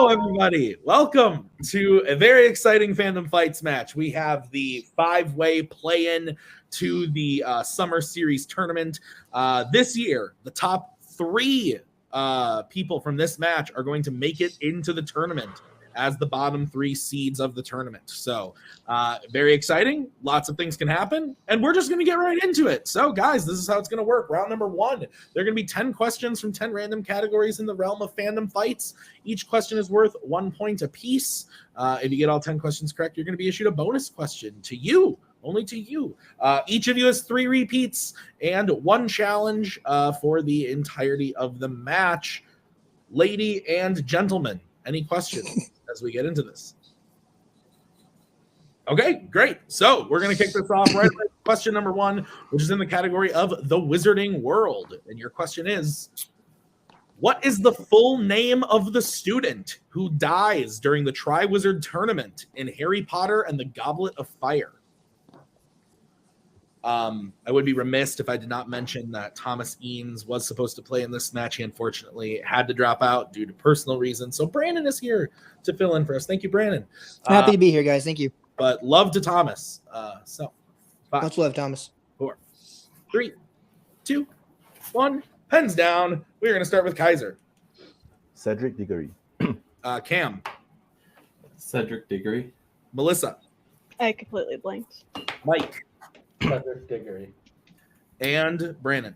Hello, everybody. Welcome to a very exciting Fandom Fights match. We have the 5-way play-in to the Summer Series tournament. This year, the top 3 people from this match are going to make it into the tournament as the bottom 3 seeds of the tournament. So very exciting. Lots of things can happen, and we're just going to get right into it. So guys, this is how it's going to work. Round number 1, there are going to be 10 questions from 10 random categories in the realm of fandom fights. Each question is worth 1 point apiece. If you get all 10 questions correct, you're going to be issued a bonus question to you. Only to you. Each of you has 3 repeats and 1 challenge for the entirety of the match. Lady and gentlemen, any questions as we get into this? Okay, great. So we're going to kick this off right away. Question number 1, which is in the category of the Wizarding World. And your question is, what is the full name of the student who dies during the Triwizard Tournament in Harry Potter and the Goblet of Fire? I would be remiss if I did not mention that Thomas Eanes was supposed to play in this match. He unfortunately had to drop out due to personal reasons. So Brandon is here to fill in for us. Thank you, Brandon. Happy to be here, guys. Thank you. But love to Thomas. 5, Much love, Thomas. 4, 3, 2, 1. Pens down. We're going to start with Kaiser. Cedric Diggory. Cam. Cedric Diggory. Melissa. I completely blanked. Mike. Cedric Diggory. And Brandon.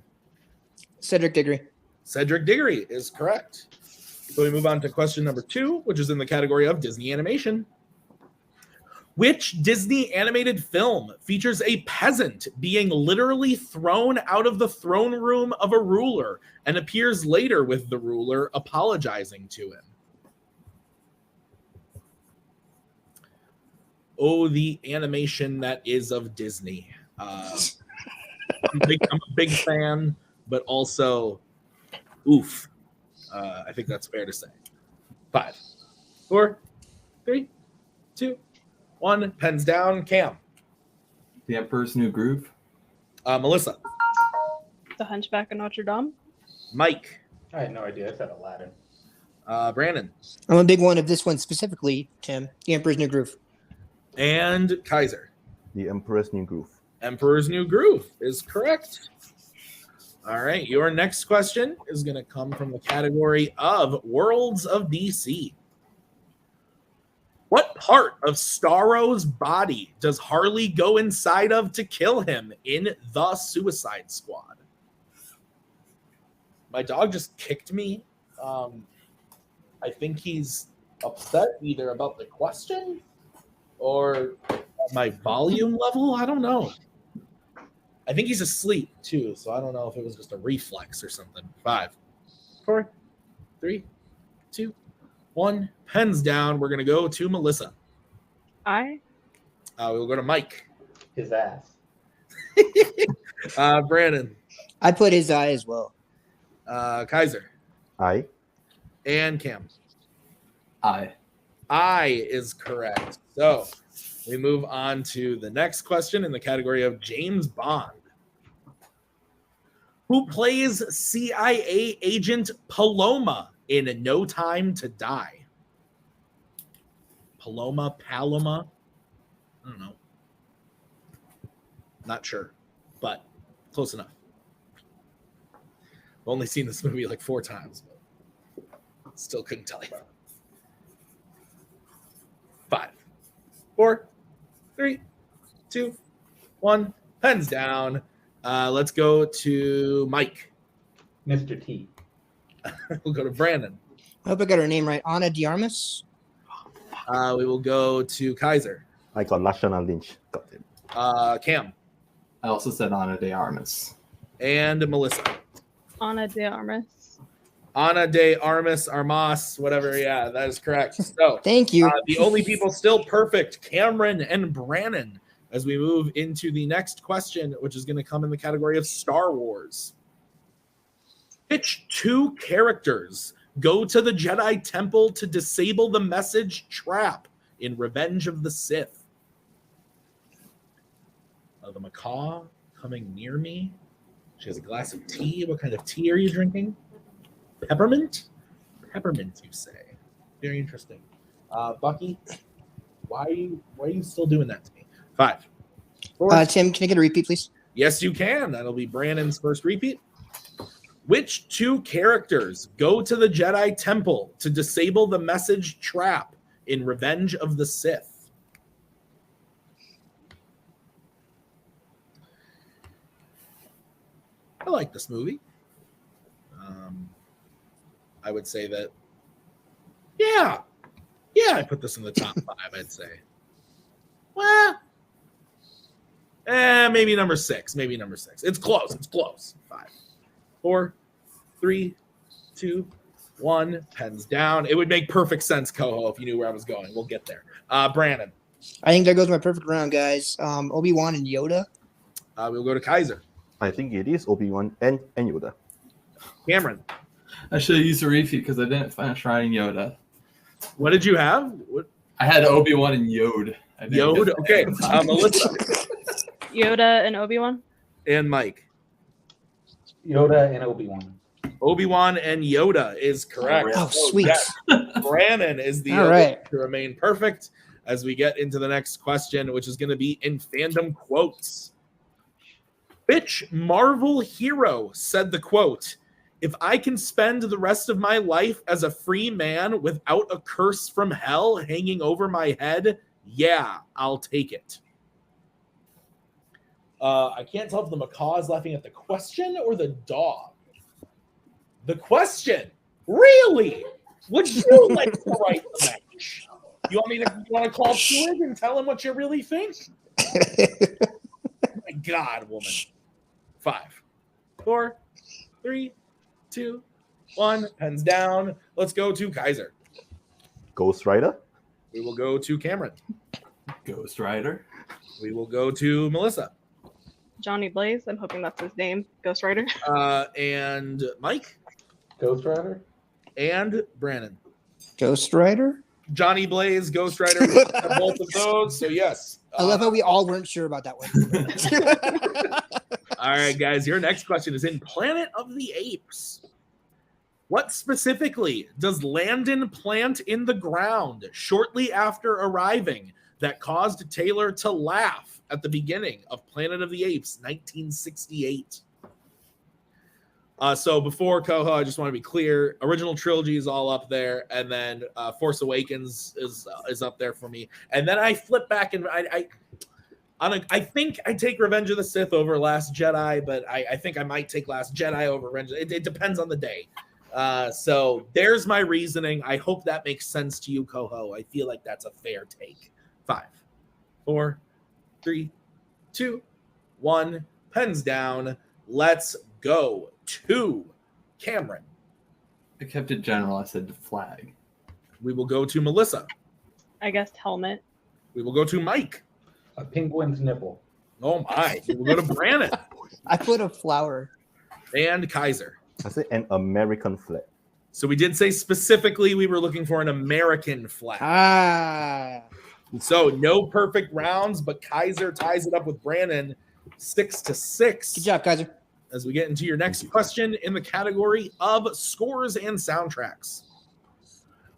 Cedric Diggory. Cedric Diggory is correct. So we move on to question number 2, which is in the category of Disney animation. Which Disney animated film features a peasant being literally thrown out of the throne room of a ruler and appears later with the ruler apologizing to him? Oh, the animation that is of Disney. I'm a big fan, but also, oof. I think that's fair to say. 5, 4, 3, 2, 1. Pens down. Cam. The Emperor's New Groove. Melissa. The Hunchback of Notre Dame. Mike. I had no idea. I said Aladdin. Brandon. I'm a big one of this one specifically, Tim. The Emperor's New Groove. And Kaiser. The Emperor's New Groove. Emperor's New Groove is correct. All right, your next question is going to come from the category of Worlds of DC. What part of Starro's body does Harley go inside of to kill him in The Suicide Squad? My dog just kicked me. I think he's upset either about the question or my volume level. I don't know. I think he's asleep too, so I don't know if it was just a reflex or something. 5, 4, 3, 2, 1. Pens down. We're gonna go to Melissa. I. We'll go to Mike. His ass. Brandon. I put his eye as well. Kaiser. I. And Cam. I. I is correct. So we move on to the next question in the category of James Bond. Who plays CIA agent Paloma in No Time to Die? Paloma? I don't know. Not sure, but close enough. I've only seen this movie like 4 times, but still couldn't tell you. 5, 4, 3, 2, 1. Pens down. Let's go to Mike. Mr. T. We'll go to Brandon. I hope I got her name right. Ana de Armas. We will go to Kaiser. I got Lashana Lynch. Got it. Cam. I also said Ana de Armas. And Melissa. Ana de Armas. Ana de Armas, whatever. Yeah, that is correct. So Thank you. the only people still perfect, Cameron and Brannon, as we move into the next question, which is going to come in the category of Star Wars. Which 2 characters go to the Jedi Temple to disable the message trap in Revenge of the Sith? The macaw coming near me. She has a glass of tea. What kind of tea are you drinking? Peppermint? Peppermint, you say. Very interesting. Bucky, why are you still doing that to me? 5, 4. Tim, can I get a repeat, please? Yes, you can. That'll be Brandon's first repeat. Which 2 characters go to the Jedi Temple to disable the message trap in Revenge of the Sith? I like this movie. I would say that, yeah, I put this in the top 5, I'd say. Well, maybe number 6. It's close. 5, 4, 3, 2, 1. Pens down. It would make perfect sense, Coho, if you knew where I was going. We'll get there. Brandon. I think that goes my perfect round, guys. Obi-Wan and Yoda. We'll go to Kaiser. I think it is Obi-Wan and Yoda. Cameron. I should have used a repeat because I didn't finish writing Yoda. What did you have? What? I had Obi-Wan and Yode. Yode? Okay. Melissa. Yoda and Obi-Wan. And Mike. Yoda and Obi-Wan. Obi-Wan and Yoda is correct. Oh, sweet. Yes. Brandon is the All right. to remain perfect as we get into the next question, which is going to be in fandom quotes. Which Marvel hero said the quote, "If I can spend the rest of my life as a free man without a curse from hell hanging over my head, yeah, I'll take it." I can't tell if the macaw is laughing at the question or the dog. The question. Really? Would you like to write the match? You want to call Twig and tell him what you really think? My God, woman. 5, 4, 3, 2, 1. Pens down. Let's go to Kaiser. Ghost Rider. We will go to Cameron. Ghost Rider. We will go to Melissa. Johnny Blaze. I'm hoping that's his name. Ghost Rider. And Mike. Ghost Rider? And Brandon. Ghost Rider? Johnny Blaze, Ghost Rider, both of those. So yes. I love how we all weren't sure about that one. All right, guys. Your next question is in Planet of the Apes. What specifically does Landon plant in the ground shortly after arriving that caused Taylor to laugh at the beginning of Planet of the Apes, 1968? So before Coho, I just want to be clear. Original trilogy is all up there, and then Force Awakens is up there for me. And then I flip back and I think I take Revenge of the Sith over Last Jedi, but I think I might take Last Jedi over Revenge. It depends on the day. So there's my reasoning. I hope that makes sense to you, Coho. I feel like that's a fair take. 5, 4, 3, 2, 1. Pens down. Let's go to Cameron. I kept it general. I said the flag. We will go to Melissa. I guessed helmet. We will go to Mike. A penguin's nipple. Oh my. We will go to Brandon. I put a flower. And Kaiser. I said an American flag. So we did say specifically we were looking for an American flag. Ah. So no perfect rounds, but Kaiser ties it up with Brandon 6-6. Good job, Kaiser. As we get into your next question in the category of scores and soundtracks.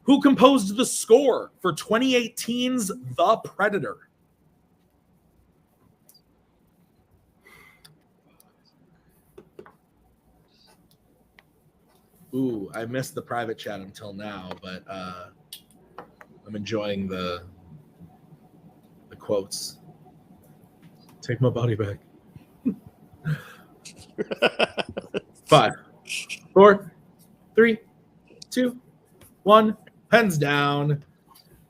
Who composed the score for 2018's The Predator? Ooh, I missed the private chat until now, but I'm enjoying the quotes. Take my body back. 5, 4, 3, 2, 1. Pens down.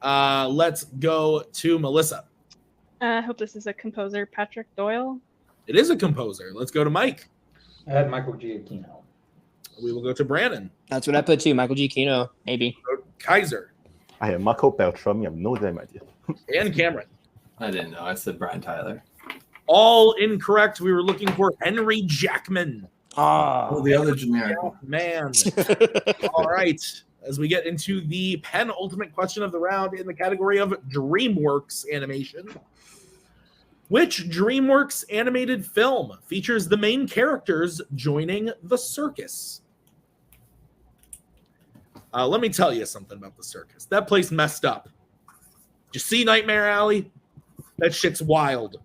Let's go to Melissa. I hope this is a composer, Patrick Doyle. It is a composer. Let's go to Mike. I had Michael Giacchino. We will go to Brandon. That's what I put too. Michael Giacchino, maybe. Kaiser. I have Marco Beltrami. I have no damn idea. And Cameron. I didn't know. I said Brian Tyler. All incorrect. We were looking for Henry Jackman. Oh, the other generic. Man. All right. As we get into the penultimate question of the round in the category of DreamWorks animation. Which DreamWorks animated film features the main characters joining the circus? Let me tell you something about the circus. That place messed up. Did you see Nightmare Alley? That shit's wild.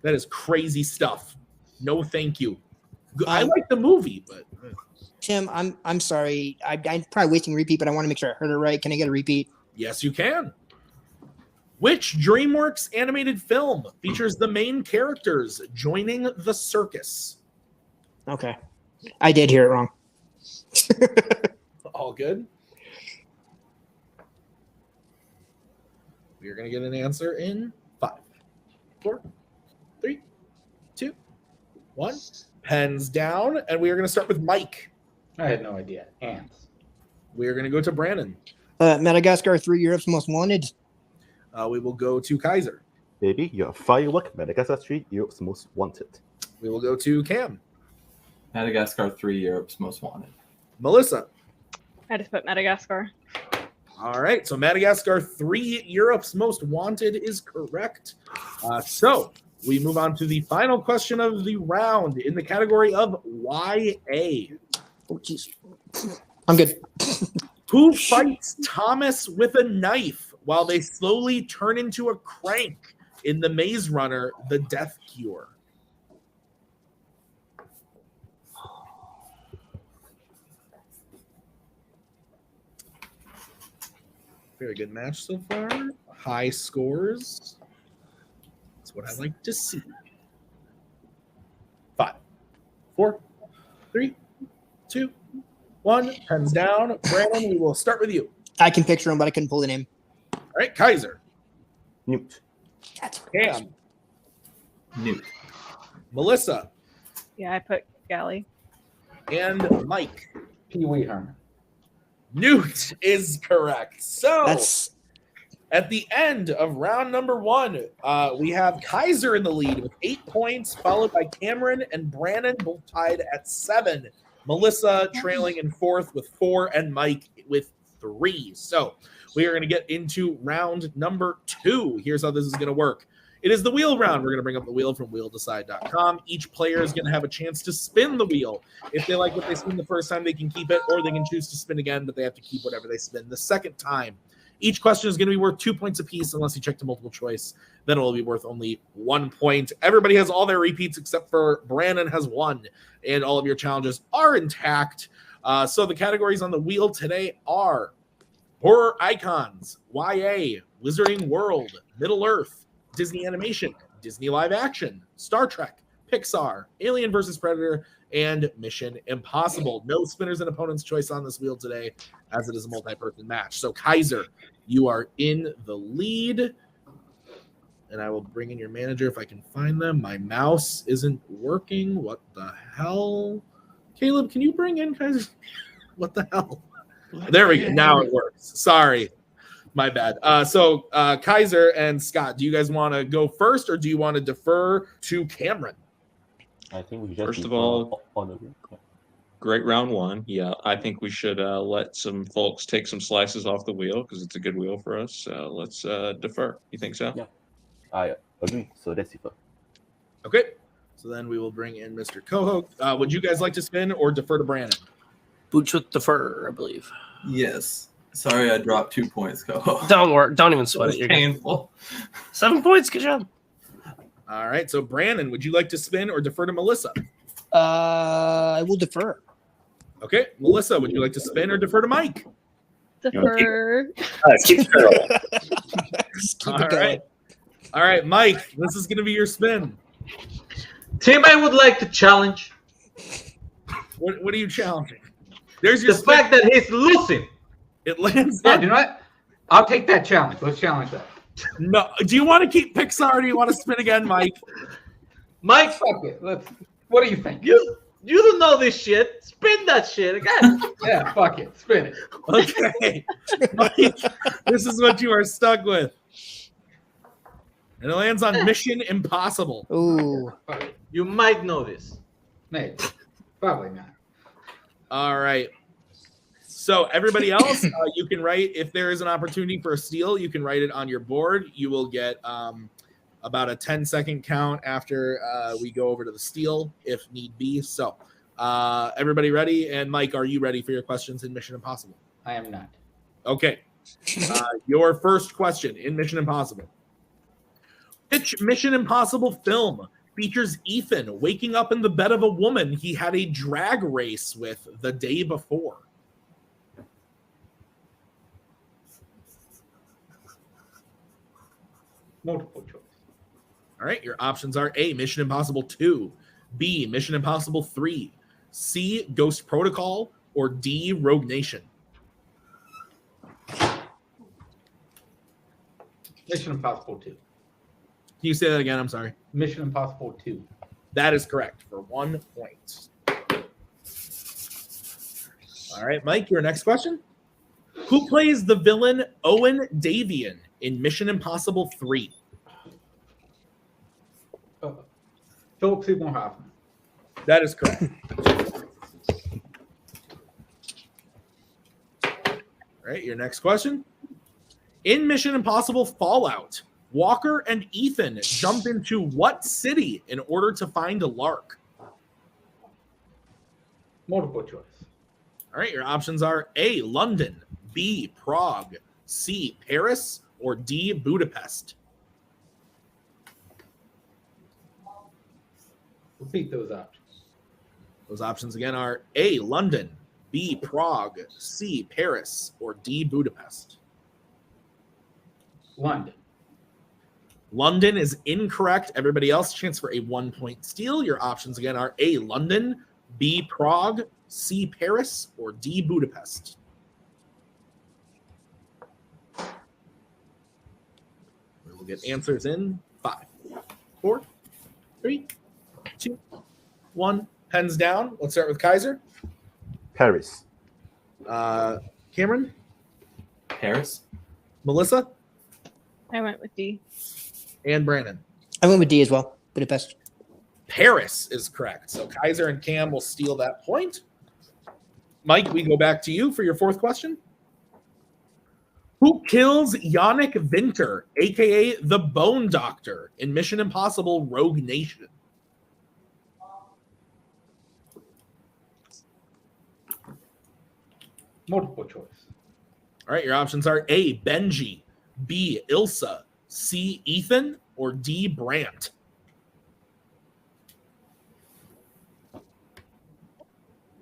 That is crazy stuff. No, thank you. I like the movie, but Tim, I'm sorry. I'm probably wasting a repeat, but I want to make sure I heard it right. Can I get a repeat? yes, you can. Which DreamWorks animated film features the main characters joining the circus? Okay. I did hear it wrong. All good. We are going to get an answer in 5, 4, 3, 2, 1. Pens down, and we are going to start with Mike. I had no idea. Ants. We are going to go to Brandon. Madagascar 3, Europe's Most Wanted. We will go to Kaiser. Baby, you're a firework. Madagascar 3, Europe's Most Wanted. We will go to Cam. Madagascar 3, Europe's Most Wanted. Melissa. I just put Madagascar. All right, so Madagascar 3, Europe's Most Wanted is correct. So we move on to the final question of the round in the category of YA. Oh, jeez. I'm good. Who fights Thomas with a knife while they slowly turn into a crank in The Maze Runner, The Death Cure? Very good match so far. High scores. That's what I like to see. 5, 4, 3, 2, 1. Pens down. Brandon, we will start with you. I can picture him, but I couldn't pull the name. All right, Kaiser. Newt. Cam. Newt. Melissa. Yeah, I put Galley. And Mike. Pee Wee Herman. Newt is correct. So That's at the end of round number 1, we have Kaiser in the lead with 8 points, followed by Cameron and Brandon, both tied at 7. Melissa trailing in 4th with 4, and Mike with 3. So we are going to get into round number 2. Here's how this is going to work. It is the wheel round. We're going to bring up the wheel from wheeldecide.com. Each player is going to have a chance to spin the wheel. If they like what they spin the first time, they can keep it, or they can choose to spin again, but they have to keep whatever they spin the second time. Each question is going to be worth 2 points apiece unless you check to multiple choice. Then it will be worth only 1 point. Everybody has all their repeats except for Brandon has 1, and all of your challenges are intact. So the categories on the wheel today are horror icons, YA, Wizarding World, Middle Earth, Disney Animation, Disney Live Action, Star Trek, Pixar, Alien vs. Predator, and Mission Impossible. No spinners and opponent's choice on this wheel today, as it is a multi-person match. So Kaiser, you are in the lead. And I will bring in your manager if I can find them. My mouse isn't working. What the hell? Caleb, can you bring in Kaiser? What the hell? There we go. Now it works. Sorry. My bad. So Kaiser and Scott, do you guys want to go first, or do you want to defer to Cameron? I think we just First of all, great round 1. Yeah, I think we should let some folks take some slices off the wheel because it's a good wheel for us. Let's defer. You think so? Yeah. I agree. So let's defer. Okay. So then we will bring in Mr. Coho. Would you guys like to spin or defer to Brandon? Boots with defer, I believe. Yes. Sorry, I dropped 2 points, Ko. Don't worry. Don't even It sweat was it. You're good. painful. 7 points. Good job. All right. So Brandon, would you like to spin or defer to Melissa? I will defer. Okay. Melissa, would you like to spin or defer to Mike? Defer. Keep it rolling. Just keep All it going. right. All right, Mike, this is going to be your spin. Tim, I would like to challenge What are you challenging? There's your the spin. fact that he's losing. It lands Yeah, on you know what? I'll take that challenge. Let's challenge that. No. Do you want to keep Pixar or do you want to spin again, Mike? Mike, Fuck it. What do you think? you don't know this shit. Spin that shit again. Yeah, fuck it. Spin it. Okay. Mike, this is what you are stuck with. And it lands on Mission Impossible. Ooh. Fuck it. You might know this. Maybe. Probably not. All right. So everybody else, you can write, if there is an opportunity for a steal, you can write it on your board. You will get about a 10-second count after we go over to the steal, if need be. So Everybody ready? And Mike, are you ready for your questions in Mission Impossible? I am not. Okay. Your first question in Mission Impossible. Which Mission Impossible film features Ethan waking up in the bed of a woman he had a drag race with the day before? Multiple choice. All right, your options are A, Mission Impossible 2, B, Mission Impossible 3, C, Ghost Protocol, or D, Rogue Nation. Mission Impossible 2. Can you say that again? I'm sorry. Mission Impossible 2. That is correct for 1 point. All right, Mike, your next question. Who plays the villain Owen Davian in Mission Impossible 3? Philip Seymour Hoffman. That is correct. All right, your next question. In Mission Impossible Fallout, Walker and Ethan jump into what city in order to find a Lark? Multiple choice. All right, your options are A, London, B, Prague, C, Paris, or D, Budapest. Repeat those options. Those options again are A, London, B, Prague, C, Paris, or D, Budapest. London. London is incorrect. Everybody else, chance for a 1 point steal. Your options again are A, London, B, Prague, C, Paris, or D, Budapest. We will get answers in 5, 4, 3, 2, 1. Pens down. Let's start with Kaiser. Paris. Cameron, Paris. Melissa, I went with D. and Brandon. I went with D as well. Budapest. Paris is correct. So Kaiser and Cam will steal that point. Mike, we go back to you for your fourth question. Who kills Yannick Vinter, a.k.a. the Bone Doctor, in Mission Impossible Rogue Nation? Multiple choice. All right, your options are A, Benji, B, Ilsa, C, Ethan, or D, Brandt.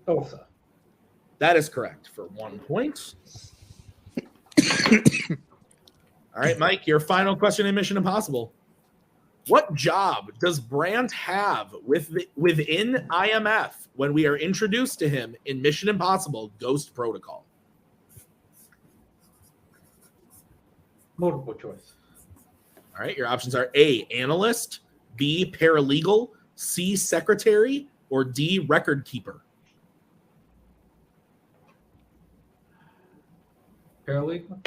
Elsa. That is correct for 1 point. All right, Mike, your final question in Mission Impossible. What job does Brandt have within IMF when we are introduced to him in Mission Impossible Ghost Protocol? Multiple choice. All right, your options are A, analyst, B, paralegal, C, secretary, or D, record keeper. Paralegal.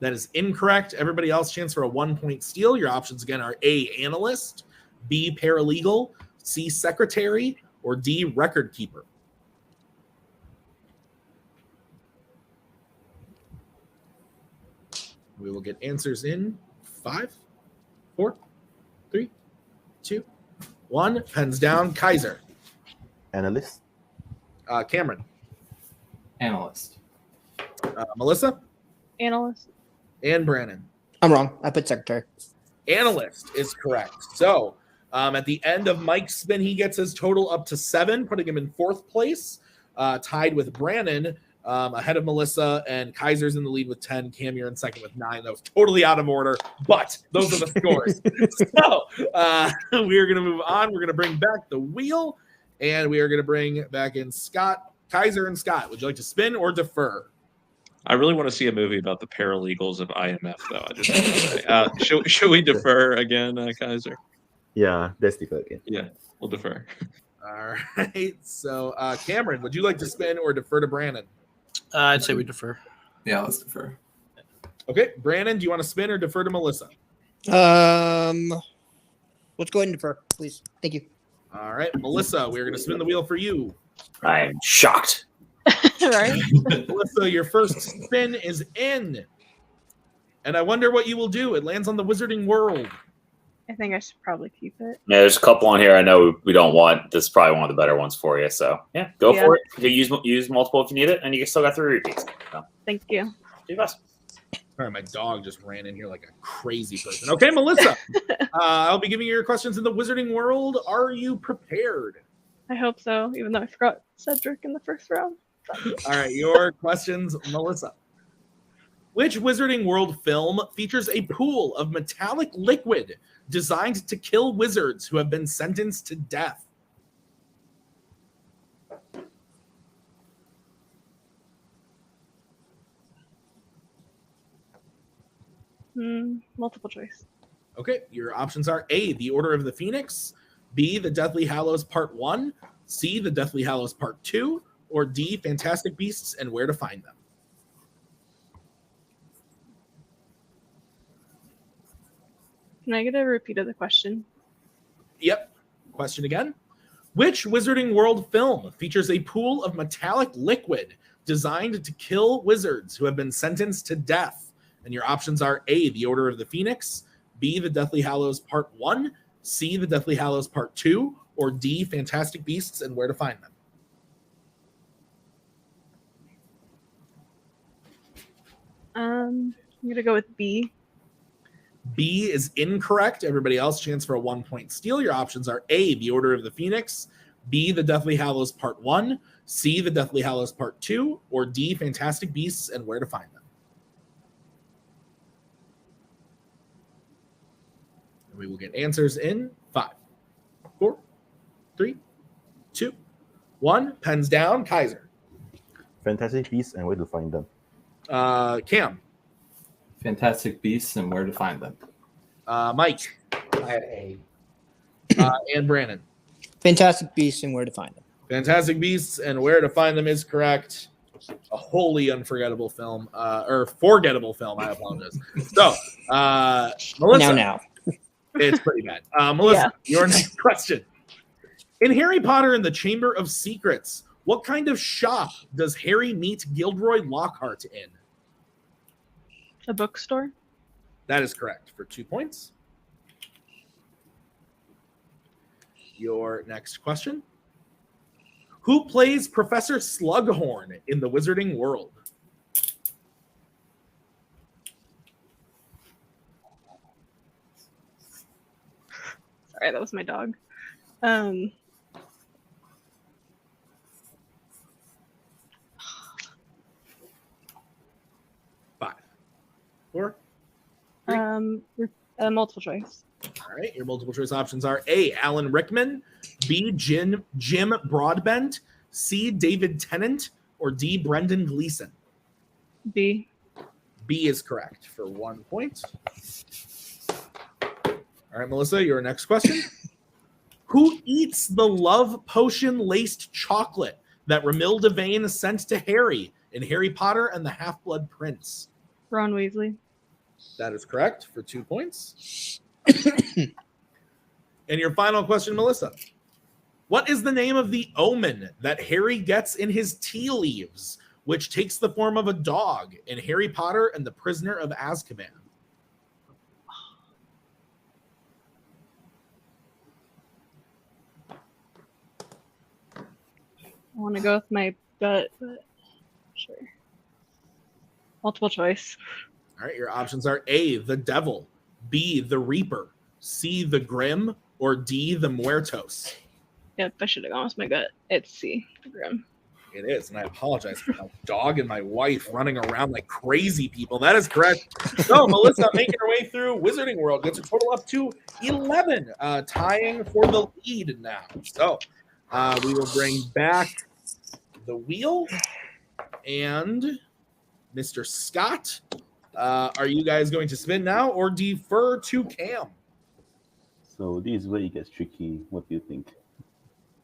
That is incorrect. Everybody else, chance for a 1 point steal. Your options again are A, analyst, B, paralegal, C, secretary, or D, record keeper. We will get answers in 5, 4, 3, 2, 1. Pens down. Kaiser. Analyst. Cameron. Analyst. Melissa. Analyst. And Brandon. I'm wrong. I put secretary. Analyst is correct. So at the end of Mike's spin, he gets his total up to 7, putting him in 4th place, tied with Brandon, ahead of Melissa, and Kaiser's in the lead with 10. Cam, you're in second with 9. That was totally out of order, but those are the scores. So we're going to move on. We're going to bring back the wheel, and we are going to bring back in Scott, Kaiser, and Scott. Would you like to spin or defer? I really want to see a movie about the paralegals of IMF, though. I just want to say. Should we defer again, Kaiser? Yeah, that's the again. Yeah, we'll defer. All right. So, Cameron, would you like to spin or defer to Brandon? I'd say we defer. Yeah, let's defer. Okay, Brandon, do you want to spin or defer to Melissa? Let's go ahead and defer, please. Thank you. All right, Melissa, we're going to spin the wheel for you. I am shocked. Right? Melissa, your first spin is in. And I wonder what you will do. It lands on the Wizarding World. I think I should probably keep it. Yeah, there's a couple on here I know we don't want. This is probably one of the better ones for you. So yeah, go for it. You can use multiple if you need it, and you still got 3 repeats. So, Thank you. do your best. Sorry, my dog just ran in here like a crazy person. Okay, Melissa, I'll be giving you your questions in the Wizarding World. Are you prepared? I hope so, even though I forgot Cedric in the first round. All right, your questions, Melissa. Which Wizarding World film features a pool of metallic liquid designed to kill wizards who have been sentenced to death? Multiple choice. Okay, your options are A, The Order of the Phoenix, B, The Deathly Hallows Part 1, C, The Deathly Hallows Part 2, or D, Fantastic Beasts and Where to Find Them. Can I get a repeat of the question? Yep. Question again. Which Wizarding World film features a pool of metallic liquid designed to kill wizards who have been sentenced to death? And your options are A, The Order of the Phoenix, B, The Deathly Hallows Part 1, C, The Deathly Hallows Part 2, or D, Fantastic Beasts and Where to Find Them. I'm going to go with B. B is incorrect. Everybody else, chance for a 1-point steal. Your options are A, The Order of the Phoenix, B, The Deathly Hallows Part 1, C, The Deathly Hallows Part 2, or D, Fantastic Beasts and Where to Find Them. And we will get answers in 5, 4, 3, 2, 1. Pens down. Kaiser. Fantastic Beasts and Where to Find Them. Cam. Fantastic Beasts and Where to Find Them. Mike. I had A. And Brandon. Fantastic Beasts and Where to Find Them. Fantastic Beasts and Where to Find Them is correct. A wholly unforgettable film, or forgettable film. I apologize. So, Melissa. Now. It's pretty bad. Melissa, Yeah. your next question. In Harry Potter and the Chamber of Secrets, what kind of shop does Harry meet Gilderoy Lockhart in? A bookstore. That is correct for 2 points. Your next question. Who plays Professor Slughorn in the Wizarding World? Sorry, that was my dog. 5, 4. Multiple choice. All right, your multiple choice options are A, Alan Rickman, B, Jim Broadbent, C, David Tennant, or D, Brendan Gleeson. B. B is correct for 1 point. All right, Melissa, your next question. Who eats the love potion laced chocolate that Romilda Vane sent to Harry in Harry Potter and the Half-Blood Prince? Ron Weasley. That is correct for 2 points. And your final question, Melissa. What is the name of the omen that Harry gets in his tea leaves, which takes the form of a dog in Harry Potter and the Prisoner of Azkaban? I want to go with my gut, but sure. Multiple choice. All right, your options are A, the Devil, B, the Reaper, C, the Grim, or D, the Muertos. Yep, I should have gone with my gut. It's C, the Grim. It is, and I apologize for my dog and my wife running around like crazy people. That is correct. So, Melissa making her way through Wizarding World gets her total up to 11, tying for the lead now. So, we will bring back the wheel and Mr. Scott. Are you guys going to spin now or defer to Cam? So this is where it gets tricky. What do you think?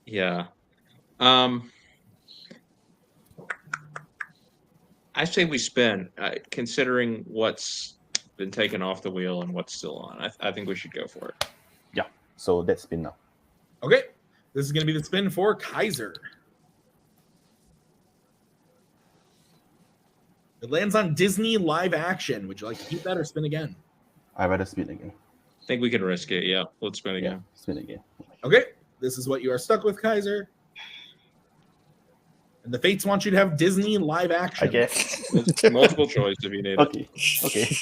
Yeah. I say we spin, considering what's been taken off the wheel and what's still on. I think we should go for it. Yeah. So let's spin now. Okay. This is going to be the spin for Kaiser. It lands on Disney live action. Would you like to keep that or spin again? I'd rather spin again. I think we can risk it. Yeah, let's spin again. Spin again. Okay, this is what you are stuck with, Kaiser. And the Fates want you to have Disney live action. I guess. Multiple choice if you need it. Okay. Okay.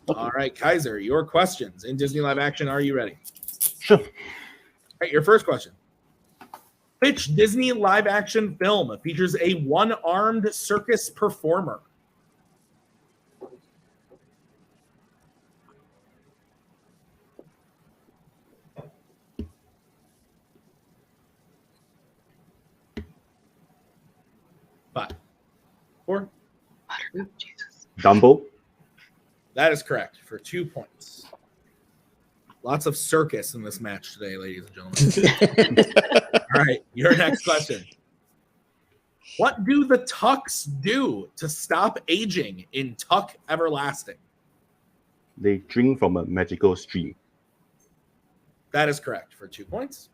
All right, Kaiser, your questions in Disney live action. Are you ready? Sure. All right, your first question. Which Disney live action film features a one-armed circus performer? Five, four. Dumbo. That is correct for 2 points. Lots of circus in this match today, ladies and gentlemen. All right, your next question. What do the Tucks do to stop aging in Tuck Everlasting? They drink from a magical stream. That is correct for 2 points.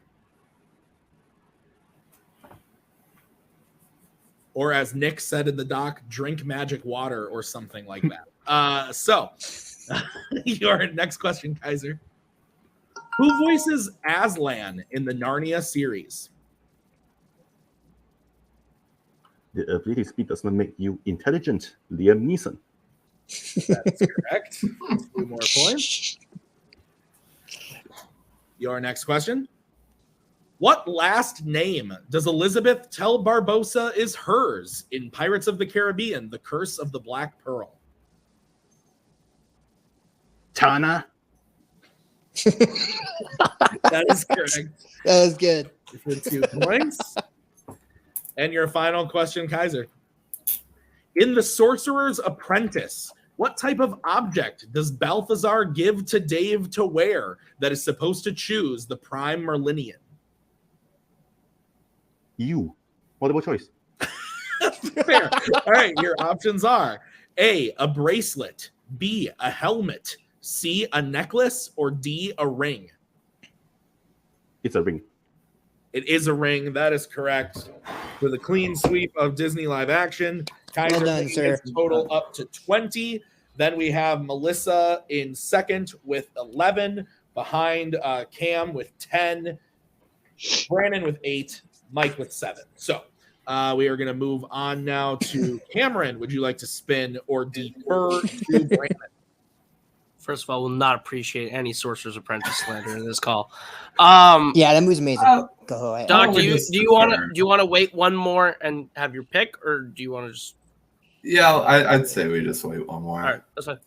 Or as Nick said in the doc, drink magic water or something like that. So, your next question, Kaiser. Who voices Aslan in the Narnia series? The ability to speak does not make you intelligent. Liam Neeson. That is correct. 2 more points. Your next question. What last name does Elizabeth tell Barbosa is hers in Pirates of the Caribbean, The Curse of the Black Pearl? Tana. That is correct. That was good. For 2 points. And your final question, Kaiser. In The Sorcerer's Apprentice, what type of object does Balthazar give to Dave to wear that is supposed to choose the Prime Merlinian? You. Multiple choice. Fair. All right, your options are A, a bracelet, B, a helmet, C, a necklace, or D, a ring. It's a ring. It is a ring. That is correct. For the clean sweep of Disney live action, Kaiser Well done, sir. total up to 20. Then we have Melissa in second with 11, behind Cam with 10, Brandon with 8, Mike with 7. So we are going to move on now to Cameron. Would you like to spin or defer to Brandon? First of all, will not appreciate any Sorcerer's Apprentice slander in this call. Yeah, that movie's amazing. Go ahead. Doc, would do just you want defer. to wait one more and have your pick, or do you want to just? Yeah, I'd say we just wait one more. All right, that's fine.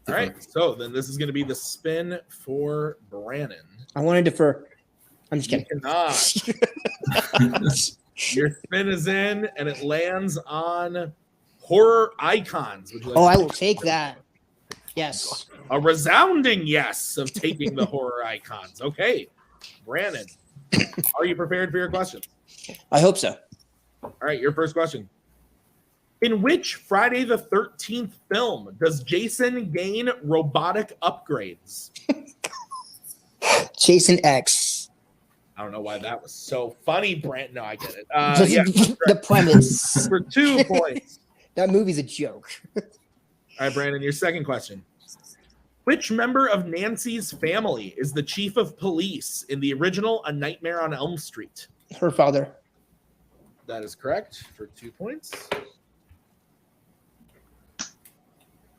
All right. So then this is going to be the spin for Brandon. I want to defer. I'm just kidding. You cannot. Your spin is in, and it lands on horror icons. Would you like Oh, to I will take that. Yes. a resounding yes of taking the horror icons? Okay, Brandon, are you prepared for your question? I hope so. All right, your first question. In which Friday the 13th film does Jason gain robotic upgrades? Jason X. I don't know why that was so funny, Brandon. No, I get it. Yeah, The premise. for 2 points. That movie's a joke. All right, Brandon, your second question. Which member of Nancy's family is the chief of police in the original A Nightmare on Elm Street? Her father. That is correct for 2 points.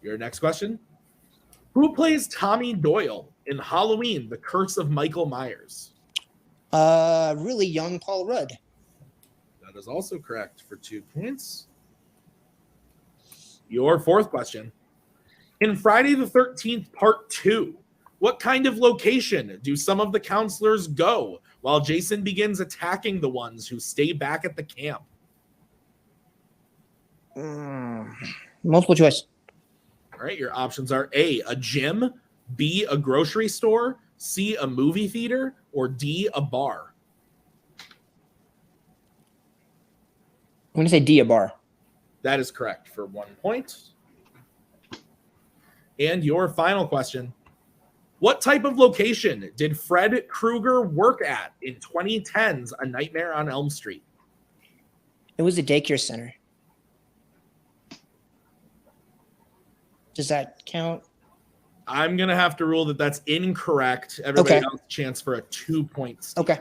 Your next question. Who plays Tommy Doyle in Halloween, The Curse of Michael Myers? Really young Paul Rudd. That is also correct for 2 points. Your fourth question. In Friday the 13th, Part 2, what kind of location do some of the counselors go while Jason begins attacking the ones who stay back at the camp? Multiple choice. All right, your options are A, a gym, B, a grocery store, C, a movie theater, or D, a bar. I'm going to say D, a bar. That is correct for 1 point. And your final question. What type of location did Fred Krueger work at in 2010's A Nightmare on Elm Street? It was a daycare center. Does that count? I'm going to have to rule that that's incorrect. Everybody Okay. else chance for a 2-point steal. Okay.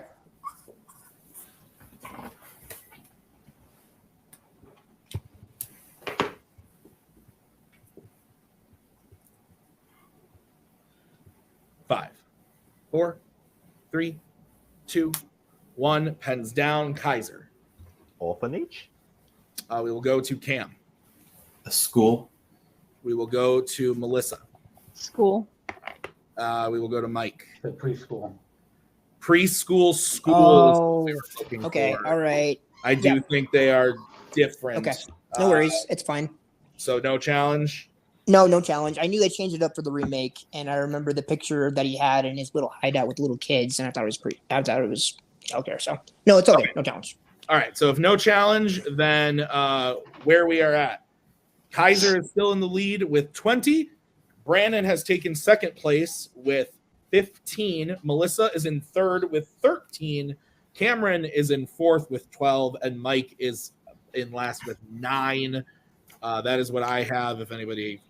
Five, 4, 3, 2, 1. Pens down. Kaiser. Orphanage? We will go to Cam. A school. We will go to Melissa. School. We will go to Mike. The preschool. Preschool school. Oh, we were looking okay. for. All right. I do Yeah. think they are different. Okay. No worries. It's fine. So no challenge. No challenge. I knew they changed it up for the remake, and I remember the picture that he had in his little hideout with little kids, and I thought it was childcare. So no, it's okay. No challenge. All right. So if no challenge, then where we are at. Kaiser is still in the lead with 20. Brandon has taken second place with 15. Melissa is in third with 13. Cameron is in fourth with 12. And Mike is in last with 9. That is what I have. If anybody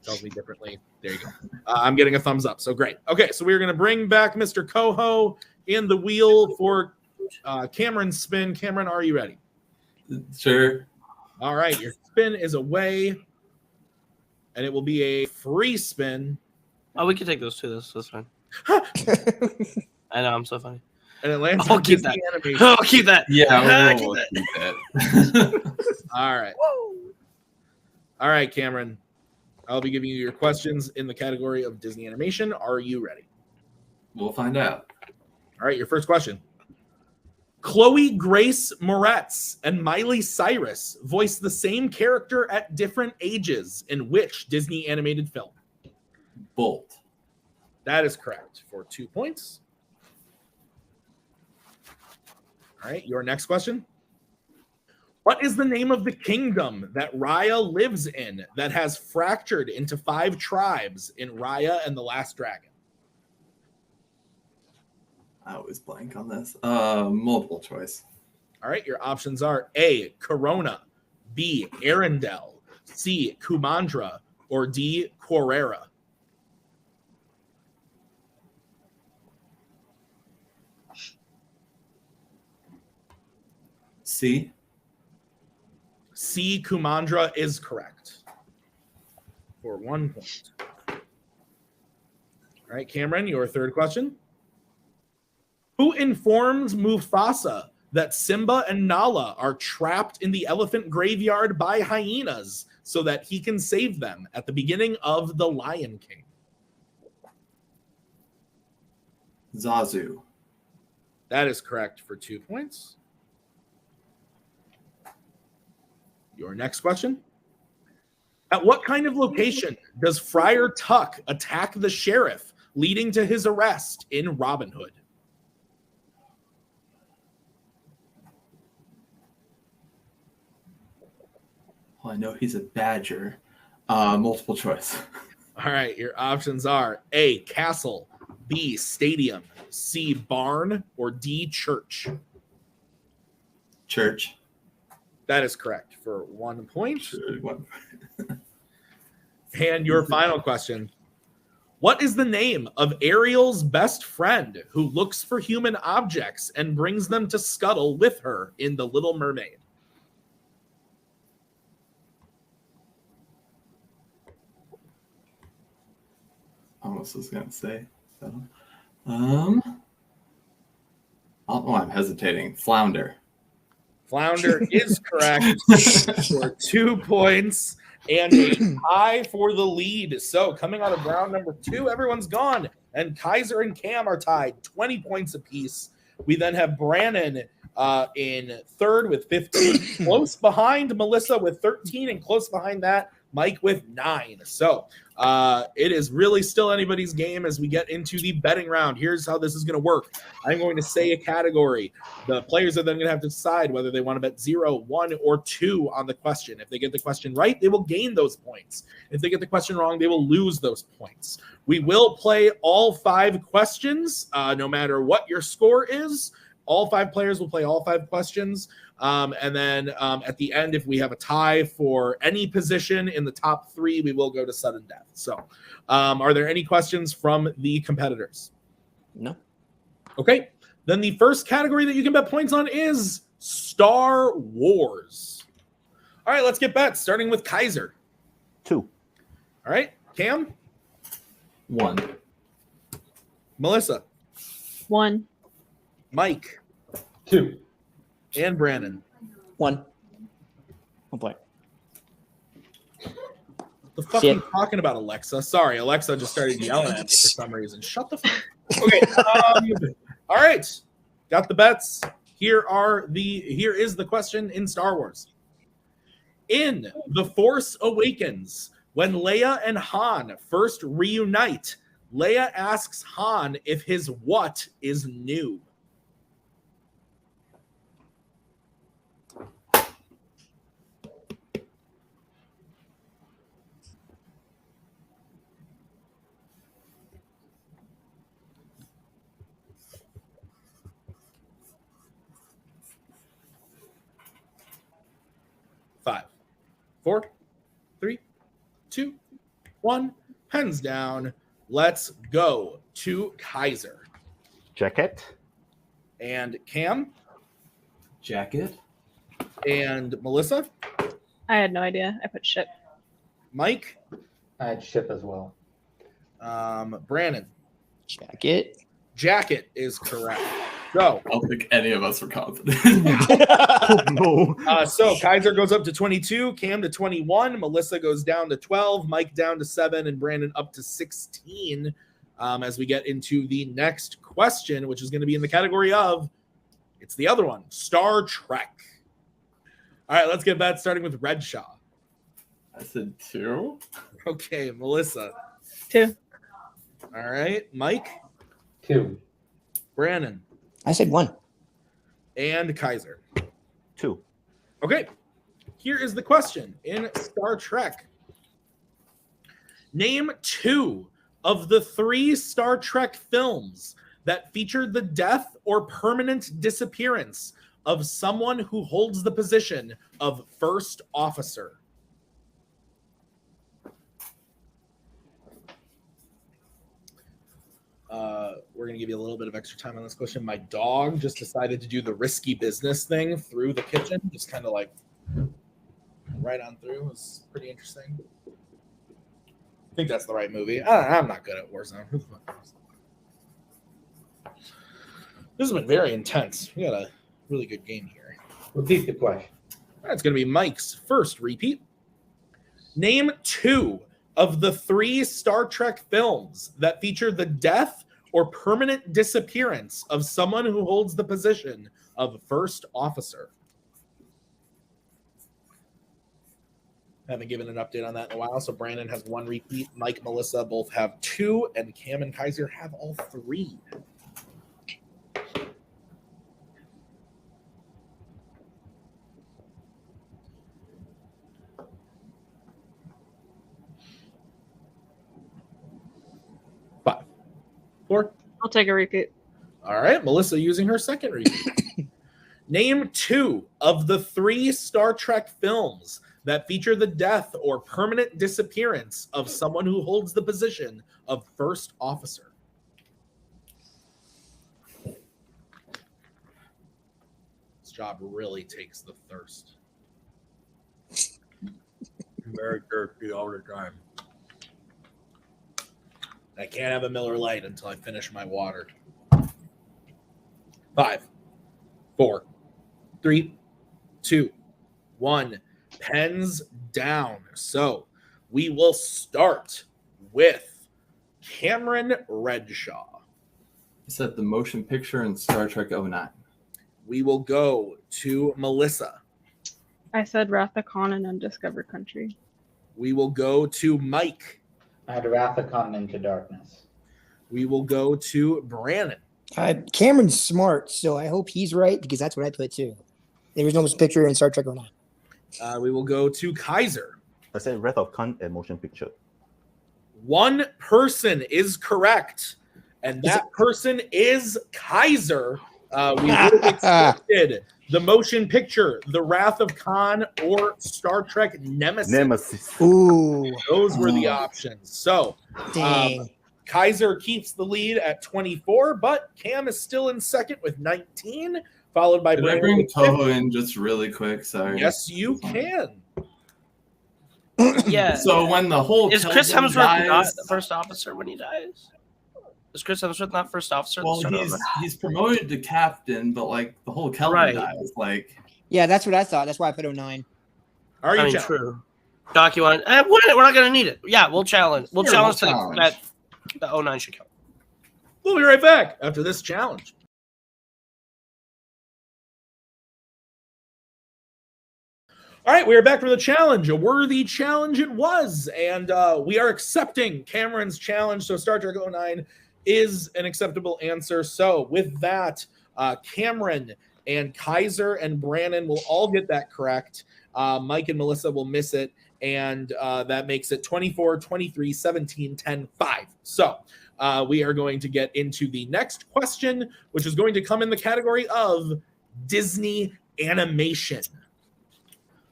tells me differently, there you go. I'm getting a thumbs up. So great. Okay. So we're going to bring back Mr. Coho in the wheel for Cameron's spin. Cameron, are you ready? Sure. All right, your spin is away, and it will be a free spin. Oh, we can take those two. That's fine. I know, I'm so funny. And it lands I'll on keep Disney that. Animation. I'll keep that. Yeah, Keep we'll that. keep that. All right. All right, Cameron. I'll be giving you your questions in the category of Disney Animation. Are you ready? We'll find out. All right, your first question. Chloe Grace Moretz and Miley Cyrus voiced the same character at different ages in which Disney animated film? Bolt. That is correct for 2 points. All right, your next question. What is the name of the kingdom that Raya lives in that has fractured into 5 tribes in Raya and the Last Dragon? I always blank on this. Multiple choice. All right, your options are A, Corona, B, Arendelle, C, Kumandra, or D, Quarera. C. C, Kumandra is correct for 1 point. All right, Cameron, your third question. Who informs Mufasa that Simba and Nala are trapped in the elephant graveyard by hyenas so that he can save them at the beginning of The Lion King? Zazu. That is correct for 2 points. Your next question. At what kind of location does Friar Tuck attack the sheriff, leading to his arrest in Robin Hood? Well, I know he's a badger. Multiple choice. All right, your options are A, castle, B, stadium, C, barn, or D, church. Church. That is correct for 1 point. One. And your final question. What is the name of Ariel's best friend who looks for human objects and brings them to Scuttle with her in The Little Mermaid? Almost was gonna say. I'm hesitating. Flounder. Flounder is correct for 2 points and a tie for the lead. So coming out of round number 2, everyone's gone. And Kaiser and Cam are tied, 20 points apiece. We then have Brannon in third with 15, close behind Melissa with 13, and close behind that, Mike with 9. So it is really still anybody's game as we get into the betting round. Here's how this is going to work. I'm going to say a category. The players are then going to have to decide whether they want to bet 0, 1, or 2 on the question. If they get the question right, they will gain those points. If they get the question wrong, they will lose those points. We will play all 5 questions, no matter what your score is. all 5 players will play all 5 questions. And then at the end, if we have a tie for any position in the top 3, we will go to sudden death. So are there any questions from the competitors? No. Okay. Then the first category that you can bet points on is Star Wars. All right, let's get bets, starting with Kaiser. 2. All right, Cam? 1. Melissa? 1. Mike? 2. And Brandon? 1. 1 point. The fuck are you talking about, Alexa? Sorry, Alexa just started yelling at me for some reason. Shut the fuck. Okay. All right. Got the bets. Here is the question in Star Wars. In The Force Awakens, when Leia and Han first reunite, Leia asks Han if his what is new. Five, 4, 3, 2, 1. Pens down. Let's go to Kaiser. Jacket. And Cam. Jacket. And Melissa. I had no idea. I put ship. Mike. I had ship as well. Brandon. Jacket. Jacket is correct. So I don't think any of us were confident. No. So Kaiser goes up to 22, Cam to 21, Melissa goes down to 12, Mike down to 7, and Brandon up to 16 as we get into the next question, which is going to be in the category of, it's the other one, Star Trek. All right, let's get that starting with Redshaw. I said 2. Okay, Melissa. 2. All right, Mike. 2. Brandon. I said 1. And Kaiser. 2. Okay, here is the question in Star Trek. Name 2 of the 3 Star Trek films that featured the death or permanent disappearance of someone who holds the position of first officer. We're going to give you a little bit of extra time on this question. My dog just decided to do the risky business thing through the kitchen, just kind of like right on through. It was pretty interesting. I think that's the right movie. I'm not good at Warzone. This has been very intense. We got a really good game here. Repeat the question. That's going to be Mike's first repeat. Name 2 of the 3 Star Trek films that feature the death or permanent disappearance of someone who holds the position of first officer. Haven't given an update on that in a while, so Brandon has 1 repeat. Mike, Melissa both have 2, and Cam and Kaiser have all 3. Four. I'll take a repeat. All right, Melissa using her second repeat. Name 2 of the 3 Star Trek films that feature the death or permanent disappearance of someone who holds the position of first officer. This job really takes the thirst. Very thirsty all the time. I can't have a Miller Lite until I finish my water. 5, 4, 3, 2, 1. Pens down. So we will start with Cameron Redshaw. I said the motion picture in Star Trek 09. We will go to Melissa. I said Wrath of Khan and Undiscovered Country. We will go to Mike. I had Wrath of Khan Into Darkness. We will go to Brandon. Cameron's smart, so I hope he's right because that's what I put too. There was no motion picture in Star Trek 09. We will go to Kaiser. I said Wrath of Khan and motion picture. 1 person is correct, and that person is Kaiser, We would have accepted the motion picture, The Wrath of Khan, or Star Trek Nemesis. Ooh. Those were the options. So, Dang. Kaiser keeps the lead at 24, but Cam is still in second with 19, followed by Can I Brandon. bring with Toho 50. in just really quick? Sorry. Yes, you can. Yeah. So when the whole Is Chris Kelvin Hemsworth not dies- the first officer when he dies? Is Chris Hemsworth not first officer? at the Well, start of it? he's promoted to captain, but like the whole Kelvin Right. dies, like Yeah, that's what I thought. That's why I put 09. Are you I mean, challenged? true. Doc, you want? We're not gonna need it. Yeah, we'll challenge. We'll Sure, challenge we'll to challenge. that. The 09 should count. We'll be right back after this challenge. All right, we are back for the challenge. A worthy challenge it was, and we are accepting Cameron's challenge. So Star Trek 09 is an acceptable answer. So with that, Cameron and Kaiser and Brannon will all get that correct. Mike and Melissa will miss it, and that makes it 24, 23, 17, 10, 5. So we are going to get into the next question, which is going to come in the category of Disney animation.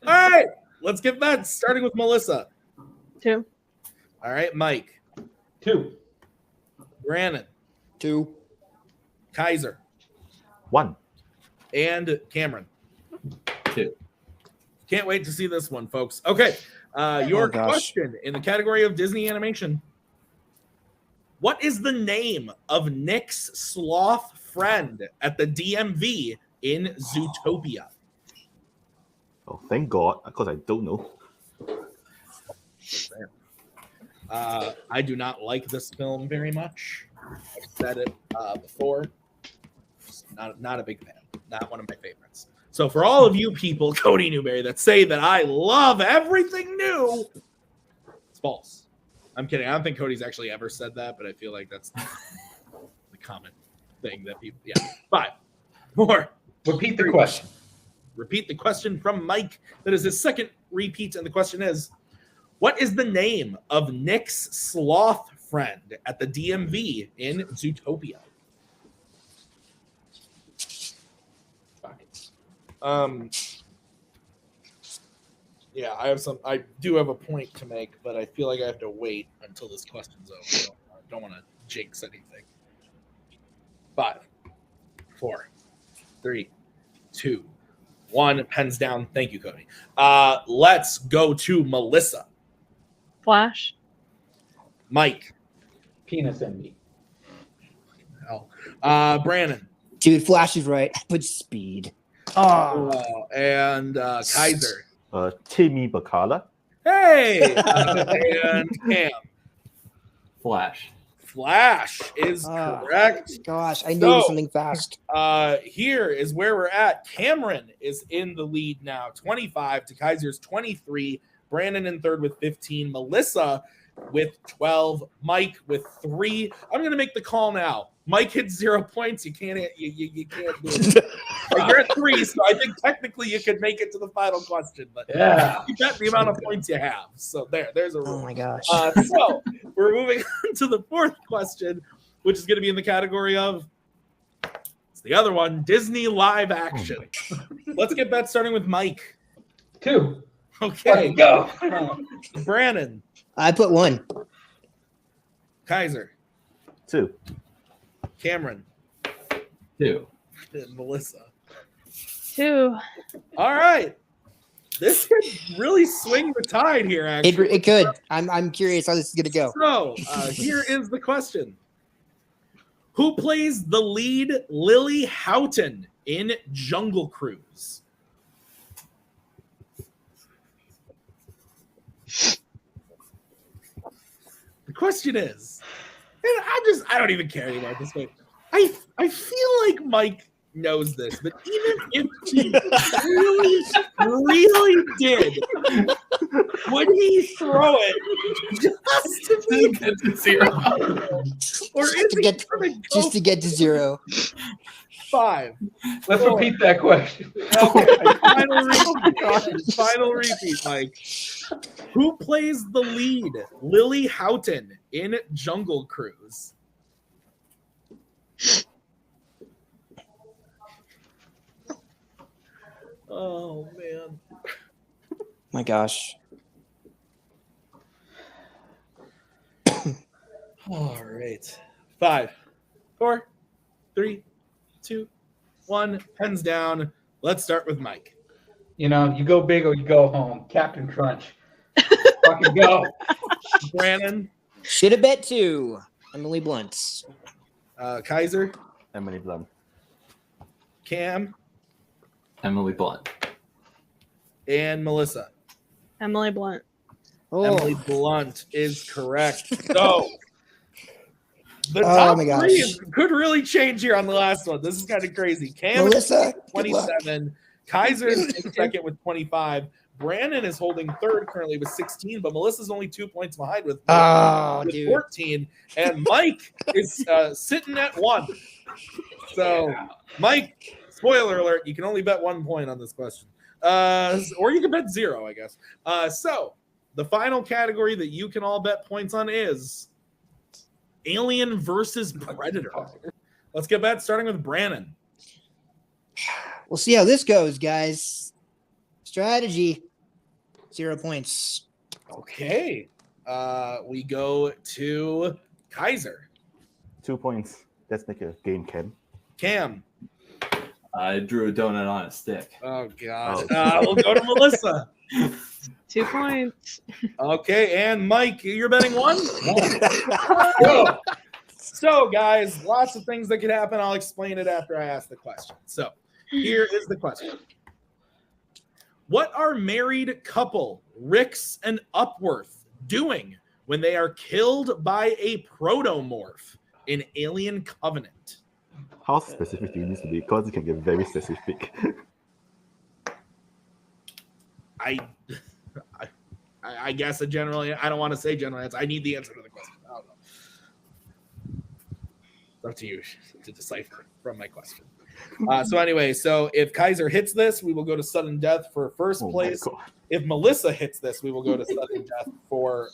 All right, let's get that starting with Melissa. 2. All right, Mike. 2. Brannon. 2. Kaiser. 1. And Cameron. 2. Can't wait to see this one, folks. Okay, your gosh. question in the category of Disney animation. What is the name of Nick's sloth friend at the DMV in Zootopia? Oh, thank God, because I don't know. I do not like this film very much. I've said it before. Not a big fan. Not one of my favorites. So for all of you people, Cody Newberry, that say that I love everything new, it's false. I'm kidding. I don't think Cody's actually ever said that, but I feel like that's the common thing that people. Yeah. 5. 4. Repeat the question. Repeat the question from Mike. That is his second repeat, and the question is, what is the name of Nick's sloth friend at the DMV in Zootopia? Yeah, I do have a point to make, but I feel like I have to wait until this question's over. I don't want to jinx anything. 5, 4, 3, 2, 1. Pens down. Thank you, Cody. Let's go to Melissa. Flash. Mike. Penis envy. Hell. Brannon. Dude, Flash is right. I put speed. Oh. And Kaiser. Timmy Bacala. Hey! And Cam. Flash. Flash is correct. Gosh, I knew it was something fast. Here is where we're at. Cameron is in the lead now, 25 to Kaiser's 23. Brandon in third with 15. Melissa with 12. Mike with 3. I'm going to make the call now. Mike hits 0 points. You can't do it. You're at 3, so I think technically you could make it to the final question. But Yeah. you got the amount of points you have. So there's a rule. Oh my gosh. So we're moving on to the fourth question, which is going to be in the category of, it's the other one, Disney live action. Let's get that starting with Mike. 2. Okay. Go. Brannon. I put 1. Kaiser. 2. Cameron. 2. And Melissa. 2. All right. This could really swing the tide here, actually. It could. I'm curious how this is gonna go. So here is the question. Who plays the lead Lily Houghton in Jungle Cruise? The question is, and I don't even care anymore at this point. I feel like Mike knows this, but even if he really did, would he throw it just to be Get to 0. or is he gonna go Just to get to 0. 5? Let's repeat that question. Okay, final repeat, Mike. Who plays the lead Lily Houghton in Jungle Cruise? Oh man. My gosh. All right. 5, 4, 3, 2, 1. Pens down. Let's start with Mike. You know, you go big or you go home. Captain Crunch. Fucking go. Brandon. Should have bet 2. Emily Blunt. Kaiser. Emily Blunt. Cam. Emily Blunt. And Melissa. Emily Blunt. Oh, Emily Blunt is correct. So the Oh top my gosh. 3 could really change here on the last one. This is kind of crazy. Cam Melissa, is 27. Kaiser is in second with 25. Brandon is holding third currently with 16, but Melissa's only 2 points behind with, Oh, with dude. 14. And Mike is sitting at 1. So, Mike, spoiler alert, you can only bet 1 point on this question. Or you can bet 0, I guess. So, the final category that you can all bet points on is Alien versus Predator. Let's get back starting with Brandon. We'll see how this goes, guys. Strategy. 0 points. Okay. We go to Kaiser. 2 points. Let's make a game, Ken. Cam. I drew a donut on a stick. Oh, God. We'll go to Melissa. 2 points. Okay, and Mike, you're betting 1? Go. So, guys, lots of things that could happen. I'll explain it after I ask the question. So, here is the question. What are married couple Rix and Upworth doing when they are killed by a protomorph in Alien Covenant? How specific do you need to be? Because it can get very specific. I guess a generally, I don't want to say general answer. I need the answer to the question. I don't know. It's up to you to decipher from my question. So anyway, so if Kaiser hits this, we will go to sudden death for first place. If Melissa hits this, we will go to sudden death for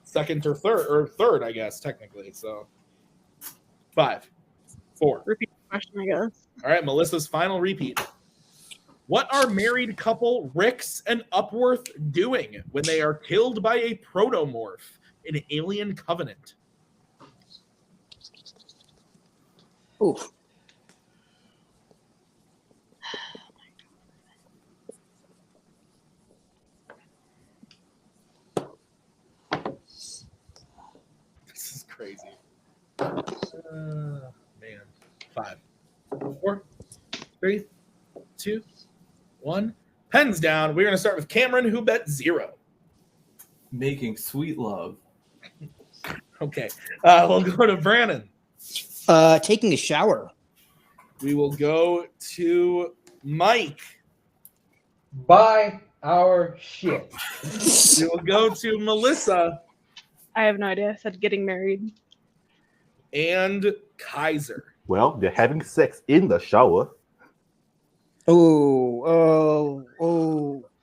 second or third, I guess, technically. So 5, 4. Repeat the question, I guess. All right, Melissa's final repeat. What are married couple Rix and Upworth doing when they are killed by a protomorph in Alien Covenant? Ooh. This is crazy. Man. 5, 4, 3, 2, 1. Pens down. We're going to start with Cameron, who bet 0. Making sweet love. Okay. We'll go to Brandon. Taking a shower. We will go to Mike. Buy our shit. We will go to Melissa I have no idea. I said getting married. and Kaiser. Well, they're having sex in the shower. Oh.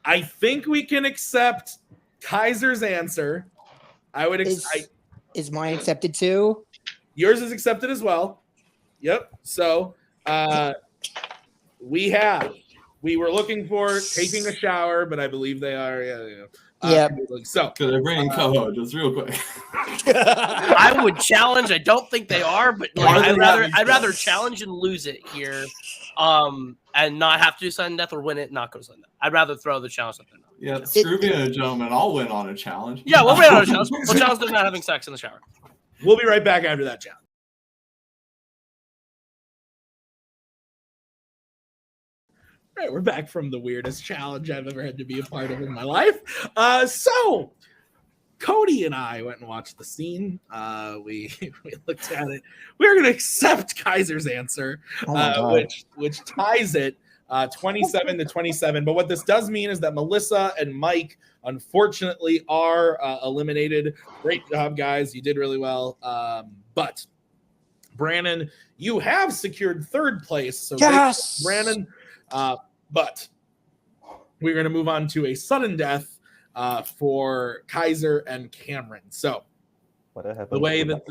I think we can accept Kaiser's answer. I would Is mine accepted too? yours is accepted as well. Yep. So we were looking for taking a shower, but I believe they are. Yeah. So Could I bring in Coho just real quick? I would challenge. I don't think they are, but like, I'd rather challenge and lose it here, and not have to do sudden death or win it, not go to sudden death. I'd rather throw the challenge up there. Yeah, screw being a gentleman. I'll win on a challenge. Yeah, we'll win on a challenge. We'll challenge them not having sex in the shower. we'll be right back after that challenge. All right, we're back from the weirdest challenge I've ever had to be a part of in my life. So Cody and I went and watched the scene. We looked at it. We're going to accept Kaiser's answer, which ties it 27-27. But what this does mean is that Melissa and Mike, unfortunately, are eliminated. Great job, guys. You did really well. But Brandon, you have secured third place. So Yes! Brandon. But we're going to move on to a sudden death for Kaiser and Cameron. So the way that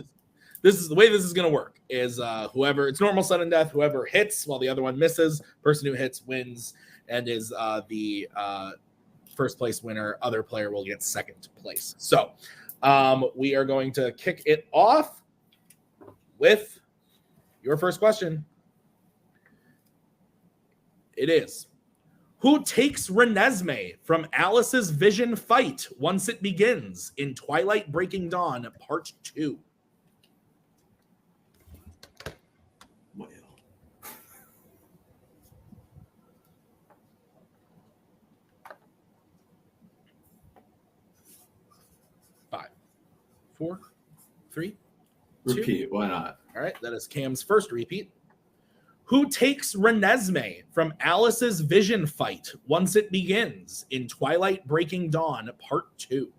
this is the way this is going to work is whoever, it's normal sudden death, whoever hits while the other one misses, person who hits wins and is the first place winner. Other player will get second place. So we are going to kick it off with your first question. It is, who takes Renesmee from Alice's vision fight once it begins in Twilight Breaking Dawn Part 2? Well, 5, 4, 3, 2. repeat. Why not? All right, that is Cam's first repeat. Who takes Renesmee from Alice's vision fight once it begins in Twilight Breaking Dawn Part 2?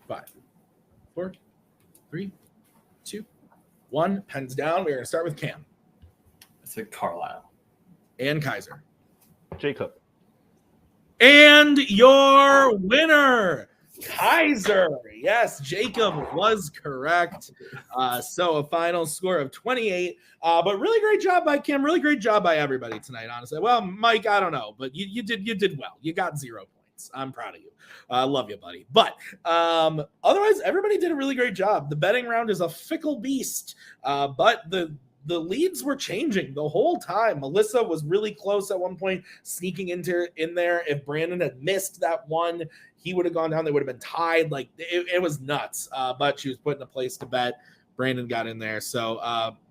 Five, 4, 3, 2, 1. Pens down. We're going to start with Cam I said Carlisle. and Kaiser. Jacob. And your winner, Kaiser. Yes, Jacob was correct. So a final score of 28. But really great job by Kim. Really great job by everybody tonight, honestly. Well, Mike, I don't know, but you did well. You got 0 points. I'm proud of you. I love you, buddy. But otherwise, everybody did a really great job. The betting round is a fickle beast, but the leads were changing the whole time. Melissa was really close at one point, sneaking in there. If Brandon had missed that one, he would have gone down. They would have been tied. Like it was nuts. But she was put in a place to bet. Brandon got in there. So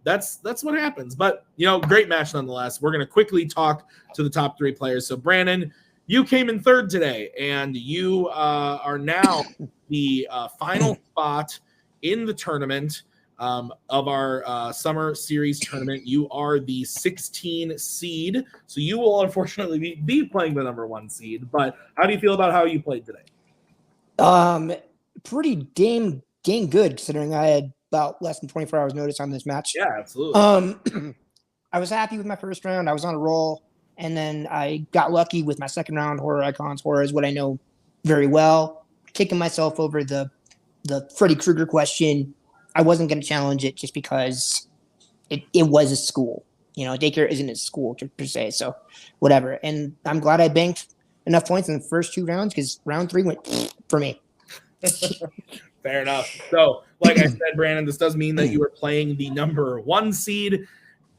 that's what happens. But great match nonetheless. We're gonna quickly talk to the top 3 players. So Brandon, you came in third today, and you are now the final spot in the tournament. Of our summer series tournament. You are the 16 seed, so you will unfortunately be playing the number 1 seed. But how do you feel about how you played today? Pretty damn good considering I had about less than 24 hours notice on this match. Yeah, absolutely. I was happy with my first round. I was on a roll, and then I got lucky with my second round. Horror Icons. Horror is what I know very well. Kicking myself over the Freddy Krueger question. I wasn't going to challenge it just because it was a school. Daycare isn't a school per se, so whatever. And I'm glad I banked enough points in the first 2 rounds because round 3 went for me. Fair enough. So, like I said, Brandon, this does mean that you are playing the number 1 seed.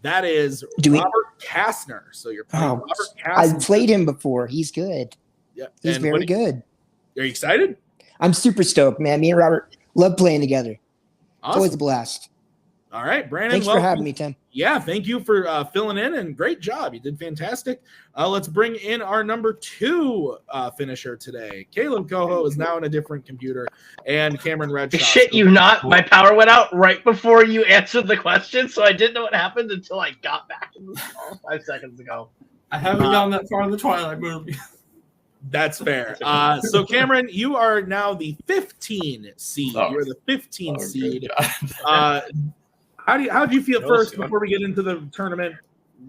That is Robert Kastner. So you're playing Robert Kastner. I've played him before. He's good. Yeah, he's very good. Are you excited? I'm super stoked, man. Me and Robert love playing together. Awesome. It's always a blast. All right, Brandon. Thanks for having me, Tim. Yeah, thank you for filling in, and great job. You did fantastic. Let's bring in our number 2 finisher today. Caleb Coho is now in a different computer, and Cameron Redshaw. Shit you not. My power went out right before you answered the question, so I didn't know what happened until I got back in the call 5 seconds ago. I haven't gone that far in the Twilight movie. That's fair. So, Cameron, you are now the 15 seed. You're the 15 seed. How did you feel first before we get into the tournament?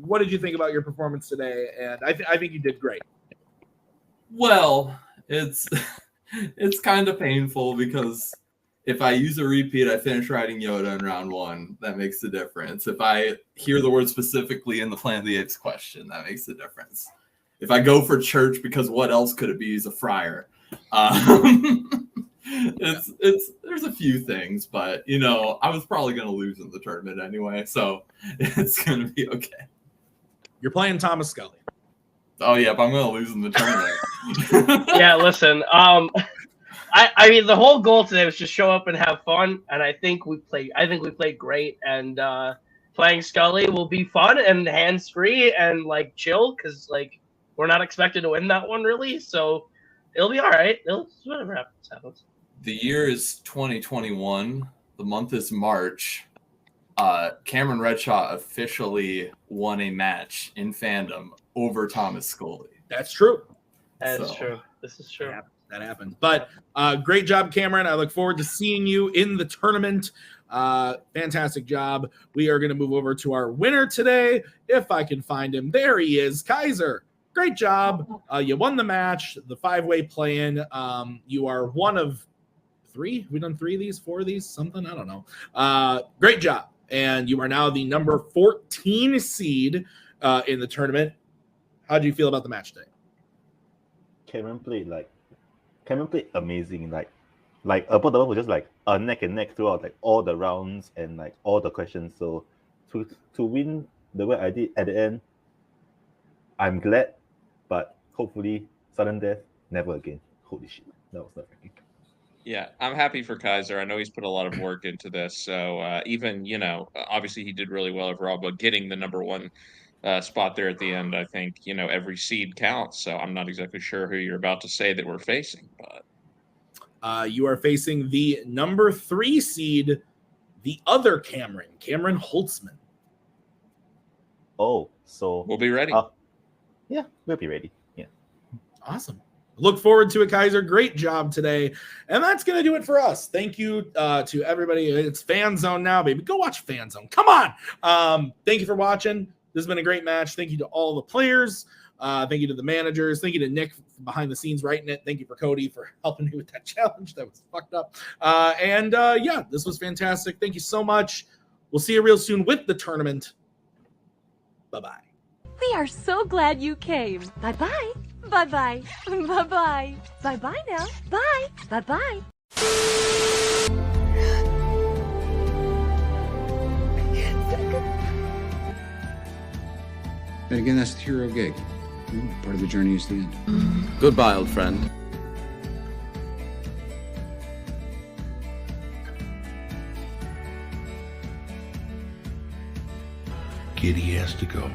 What did you think about your performance today? And I think you did great. Well, it's kind of painful because if I use a repeat, I finish writing Yoda in round 1. That makes the difference. If I hear the word specifically in the Planet of the Apes question, that makes the difference. If I go for church because what else could it be? He's a friar. There's a few things, but I was probably going to lose in the tournament anyway, so it's going to be okay. You're playing Thomas Scully. Oh yeah, but I'm going to lose in the tournament. Yeah, listen. I mean, the whole goal today was just show up and have fun, and I think we played great. And playing Scully will be fun and hands free and chill because we're not expected to win that one really, so it'll be all right. Whatever happens. The year is 2021. The month is March. Cameron Redshaw officially won a match in Fandom over Thomas Scully. That's true. That's true. This is true. Yeah, that happened. But great job, Cameron. I look forward to seeing you in the tournament. Fantastic job. We are going to move over to our winner today. If I can find him. There he is, Kaiser. Great job. You won the match, the 5-way play-in. You are one of 3. Have we done 3 of these, 4 of these, something? I don't know. Great job. And you are now the number 14 seed in the tournament. How do you feel about the match today? Cameron played amazing. Like Upper was just like a neck and neck throughout like all the rounds and like all the questions. So to win the way I did at the end, I'm glad, but hopefully sudden death never again. Holy shit, that was not working. Yeah, I'm happy for Kaiser. I know he's put a lot of work into this. So even, obviously he did really well overall, but getting the number 1 spot there at the end, I think, every seed counts. So I'm not exactly sure who you're about to say that we're facing, but. You are facing the number 3 seed, the other Cameron Holtzman. Oh, so we'll be ready. Yeah, we'll be ready. Yeah. Awesome. Look forward to it, Kaiser. Great job today. And that's going to do it for us. Thank you to everybody. It's Fanzone now, baby. Go watch Fanzone. Come on. Thank you for watching. This has been a great match. Thank you to all the players. Thank you to the managers. Thank you to Nick behind the scenes writing it. Thank you for Cody for helping me with that challenge. That was fucked up. Yeah, this was fantastic. Thank you so much. We'll see you real soon with the tournament. Bye-bye. We are so glad you came. Bye-bye. Bye-bye. Bye-bye. Bye-bye now. Bye. Bye-bye. And again, that's the hero gig. Part of the journey is the end. Goodbye, old friend. Kitty has to go.